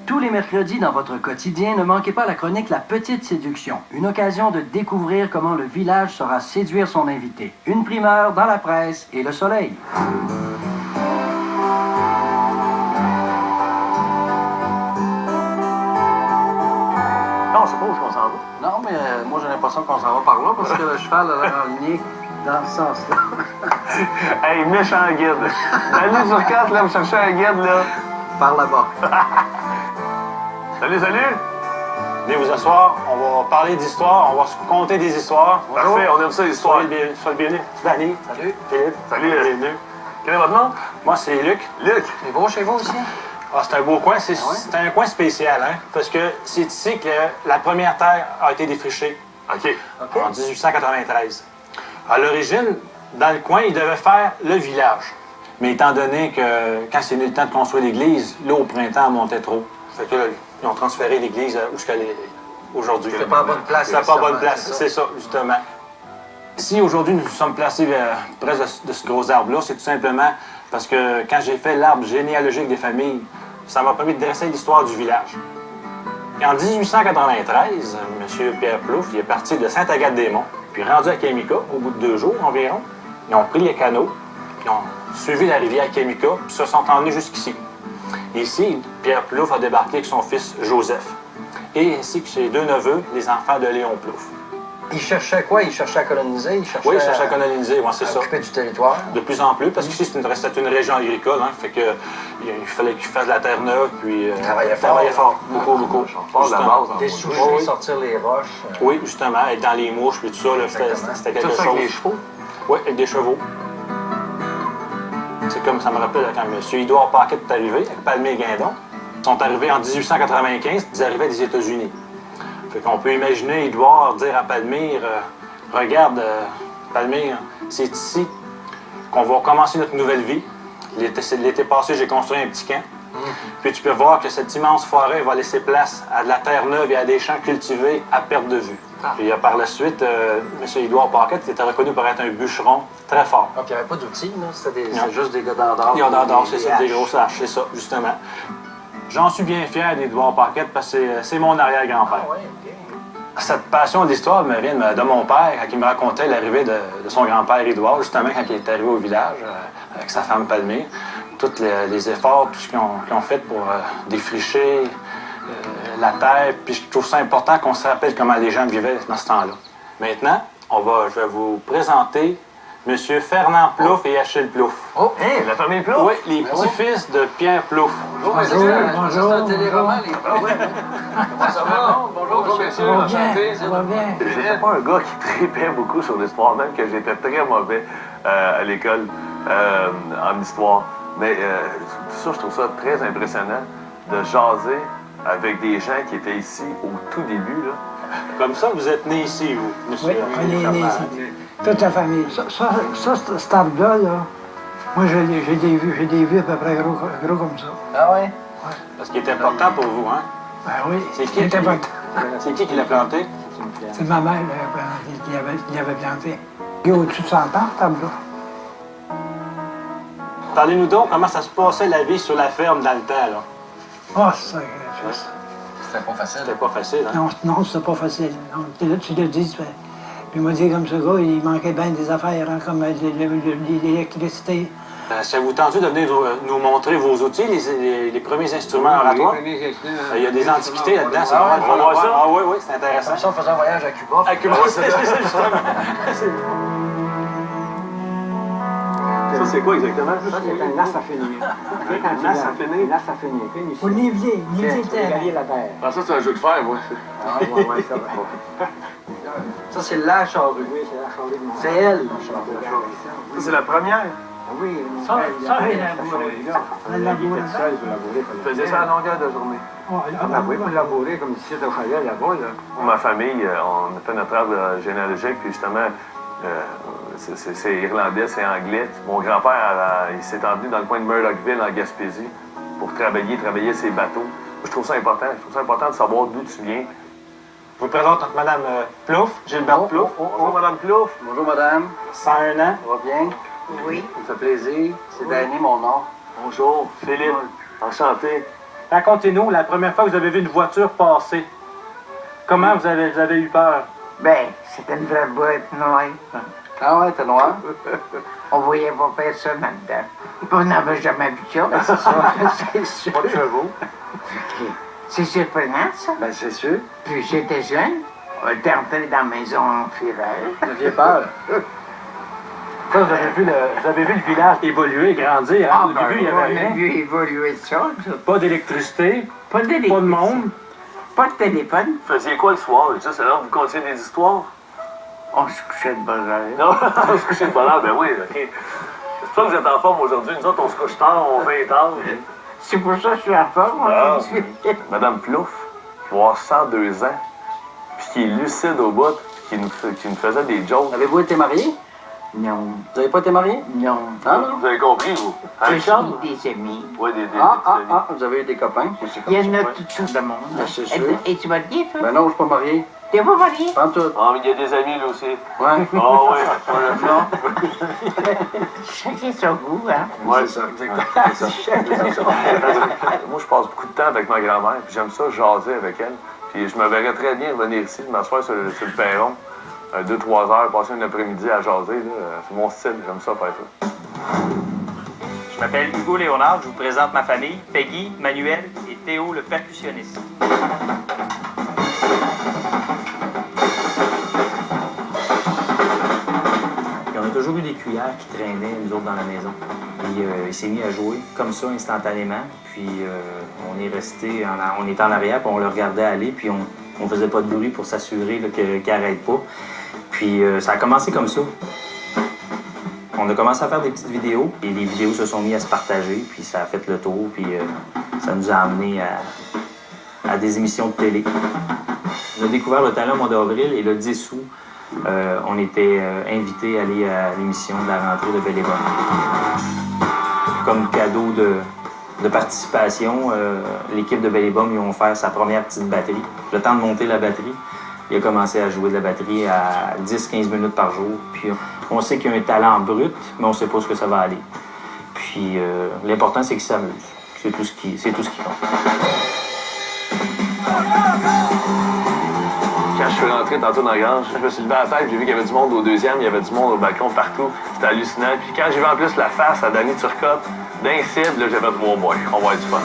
Tous les mercredis dans votre quotidien, ne manquez pas la chronique La Petite Séduction. Une occasion de découvrir comment le village saura séduire son invité. Une primeur dans la presse et le soleil. Non, c'est pas où qu'on s'en va. Non, mais moi j'ai l'impression qu'on s'en va par là parce que le cheval a l'air aligné dans ce sens-là. Hey, méchant guide. Allez sur 4, là, vous cherchez un guide, là. Par là-bas. Salut, salut. Venez vous asseoir, on va parler d'histoire, on va se conter des histoires. Parfait, on aime ça, l'histoire. Soyez le bienvenu. Danny. Salut. Philippe. Salut, Bienvenue. Quel est votre nom? Moi, c'est Luc. Luc. C'est beau chez vous aussi? Ah, c'est un beau coin. C'est Ah ouais? c'est un coin spécial, hein? Parce que c'est ici que la première terre a été défrichée OK. en 1893. À l'origine, dans le coin, ils devaient faire le village. Mais étant donné que quand c'est venu le temps de construire l'église, là, au printemps, elle montait trop. Fait que là, ils ont transféré l'église où est-ce qu'elle est aujourd'hui. C'était pas à bonne place. C'était pas à bonne nécessairement, place, c'est ça, justement. Si aujourd'hui nous sommes placés près de ce gros arbre-là, c'est tout simplement parce que quand j'ai fait l'arbre généalogique des familles, ça m'a permis de dresser l'histoire du village. Et en 1893, M. Pierre Plouffe, il est parti de Sainte-Agathe-des-Monts, puis rendu à Kamika, au bout de 2 jours environ. Ils ont pris les canaux, puis ont suivi la rivière Kamika, puis se sont emmenés jusqu'ici. Et ici, Pierre Plouffe a débarqué avec son fils Joseph, et ainsi que ses 2 neveux, les enfants de Léon Plouffe. Il cherchait quoi? Il cherchait à coloniser? Il cherchait Oui, il cherchait à coloniser, ouais, c'est ça. occuper du territoire? De plus en plus, parce qu'ici, c'était une région agricole, hein, fait que il fallait qu'ils fassent de la terre neuve, puis Travaillait fort, beaucoup. Part de la Justement. base. Dessoucher, sortir les roches. Oui, justement, être dans les mouches, puis tout ça, là, c'était quelque Tout ça chose. avec les chevaux? Oui, avec des chevaux. C'est comme ça me rappelle quand M. Édouard Paquette est arrivé, avec Palmier Guindon. Ils sont arrivés en 1895, ils arrivaient des États-Unis. Fait qu'on peut imaginer Édouard dire à Palmyre, regarde, Palmyre, c'est ici qu'on va commencer notre nouvelle vie. L'été passé, j'ai construit un petit camp. Puis tu peux voir que cette immense forêt va laisser place à de la terre neuve et à des champs cultivés à perte de vue. Puis par la suite, M. Édouard Paquette était reconnu pour être un bûcheron très fort. Donc il n'y avait pas d'outils, là? C'était Non. juste des gars d'or. Ils ont d'or, c'est ça, des grosses haches, c'est ça, justement. J'en suis bien fier d'Édouard Paquette parce que c'est mon arrière-grand-père. Ah ouais, OK. Cette passion de l'histoire me vient de mon père, quand il me racontait l'arrivée de son grand-père Édouard, justement, quand il est arrivé au village avec sa femme Palmyre. Tous les efforts, tout ce qu'ils ont fait pour défricher la terre. Puis je trouve ça important qu'on se rappelle comment les gens vivaient dans ce temps-là. Maintenant, je vais vous présenter M. Fernand Plouffe et Achille Plouffe. Oh, hein, la famille Plouffe? Oui, les petits-fils de Pierre Plouffe. Bonjour. C'est un téléroman, les Comment ça va? Bonjour, monsieur. Enchanté. Ça va bien. J'étais pas un gars qui tripait beaucoup sur l'histoire, même que j'étais très mauvais à l'école en histoire. Mais ça, je trouve ça très impressionnant de jaser avec des gens qui étaient ici au tout début, là. Comme ça, vous êtes né ici, vous, monsieur? Oui, on est nés ici. Toute la famille. Cet arbre-là, là, moi, j'ai des vues à peu près gros comme ça. Ah ouais? Parce qu'il est important pour vous, hein? Ben oui, C'est qui était important. C'est qui l'a planté? C'est ma mère qui l'avait planté. Il est au-dessus de 100 ans, cet arbre-là. Parlez-nous donc comment ça se passait la vie sur la ferme dans le temps, là. Ah, ça, C'était pas facile. C'était pas facile, hein? non, c'était pas facile. Non, tu le dis, puis il m'a dit comme ce gars, il manquait bien des affaires, hein, comme l'électricité. Ça vous tendu de venir nous montrer vos outils, les premiers instruments oratoires? Il y a des antiquités là-dedans, c'est Ah ouais, vraiment on va voir ça? Ah oui, c'est intéressant. Comme ça, on faisait un voyage à Cuba. À Cuba, c'est ça, justement. Ça, c'est quoi exactement? Ça, c'est un lasse à finir. Un lasse à finir? Un lasse à finir. Fini ici. Au niveler Tiens, de terre. gagner la terre. Ah, ça, c'est un jeu de fer, moi. Ah, ouais, ça va. Ça, c'est la charrue. Oui, c'est la charrue de mon C'est elle. Ça, c'est la première. Ah oui, mon Ça, père, il ça, a il fait a cette labouré. charrue-là. On l'a Il labouré. était seul pour labourer. Je faisais ça à longueur de journée. Ah ben oui, pour labourer comme ici au chalet là-bas, là. Pour ma famille, on a fait notre arbre généalogique, puis justement, c'est irlandais, c'est anglais. Mon grand-père, il s'est emmené dans le coin de Murdochville, en Gaspésie, pour travailler ses bateaux. Je trouve ça important. Je trouve ça important de savoir d'où tu viens. Je vous présente Mme Plouffe, Gilbert Plouffe, Bonjour, Madame Plouffe. Bonjour, madame. 101 ans. Ça va bien? Oui. Ça me fait plaisir. C'est Danny, mon nom. Bonjour, Philippe. Enchanté. Racontez-nous la première fois que vous avez vu une voiture passer. Comment vous avez eu peur? Ben, c'était une vraie boîte noire. Ah ouais, t'es noir? On voyait pas personne là-dedans. On n'avait jamais vu ça. Ben, c'est ça, c'est sûr. Pas de chevaux. C'est surprenant, ça. Ben, c'est sûr. Puis j'étais jeune. On était entré dans la maison en fureur. Vous aviez peur. Ça, vous avez vu le village évoluer, grandir. Hein? Au début, il n'y avait on a rien. vu évoluer ça. Pas d'électricité, Pas de pas de monde. Pas de téléphone. Vous faisiez quoi le soir? Ça, c'est là où vous contiez des histoires? On se couchait de bonne heure. Non, on se couchait de bonne heure, ben oui, OK. C'est pour ça que vous êtes en forme aujourd'hui. Nous autres, on se couche tard, on fait tard. C'est pour ça que je suis en forme Ah, aujourd'hui. Madame Plouffe, qui va avoir 102 ans, puis qui est lucide au bout, puis qui nous faisait des jokes. Avez-vous été marié? Non, Vous avez pas été marié? non. Ah non? Vous avez compris, vous? Hein, Je Charles? suis des amis. Oui, des Vous avez eu des copains? C'est comme Il y en a ça, ouais. toutes sortes de monde. Ben, c'est sûr. Et tu marié, toi? Ben non, je suis pas marié. T'es pas marié? Pas en tout. Ah, mais il y a des amis, là aussi. Ouais. Ah, oui. Chacun son goût, hein? Ouais, C'est ça. exactement. C'est ça. Moi, je passe beaucoup de temps avec ma grand-mère, puis j'aime ça jaser avec elle. Puis je me verrais très bien venir ici, m'asseoir sur le perron, 2-3 heures, passer un après-midi à jaser. là. C'est mon style, j'aime ça faire ça. Je m'appelle Hugo Léonard, je vous présente ma famille, Peggy, Manuel et Théo le percussionniste. Puis on a toujours eu des cuillères qui traînaient, nous autres, dans la maison. Puis il s'est mis à jouer comme ça instantanément. Puis on est resté, on était en arrière, puis on le regardait aller, puis on faisait pas de bruit pour s'assurer là, qu'il n'arrête pas. Puis ça a commencé comme ça. On a commencé à faire des petites vidéos, et les vidéos se sont mis à se partager, puis ça a fait le tour, puis ça nous a amené à des émissions de télé. On a découvert le talent au mois d'avril, et le 10 août, on était invités à aller à l'émission de la rentrée de Belle-Évoque. Comme cadeau de participation, l'équipe de Belle-Évoque lui ont offert sa première petite batterie. Le temps de monter la batterie, il a commencé à jouer de la batterie à 10-15 minutes par jour. Puis on sait qu'il a un talent brut, mais on ne sait pas ce que ça va aller. Puis l'important, c'est qu'il s'amuse. C'est tout ce qui compte. Quand je suis rentré tantôt dans la grange, je me suis levé à la tête, j'ai vu qu'il y avait du monde au deuxième, il y avait du monde au balcon partout. C'était hallucinant. Puis quand j'ai vu en plus la face à Danny Turcotte, d'un cible, là, j'ai fait « Wow, boy, on va être du fun ».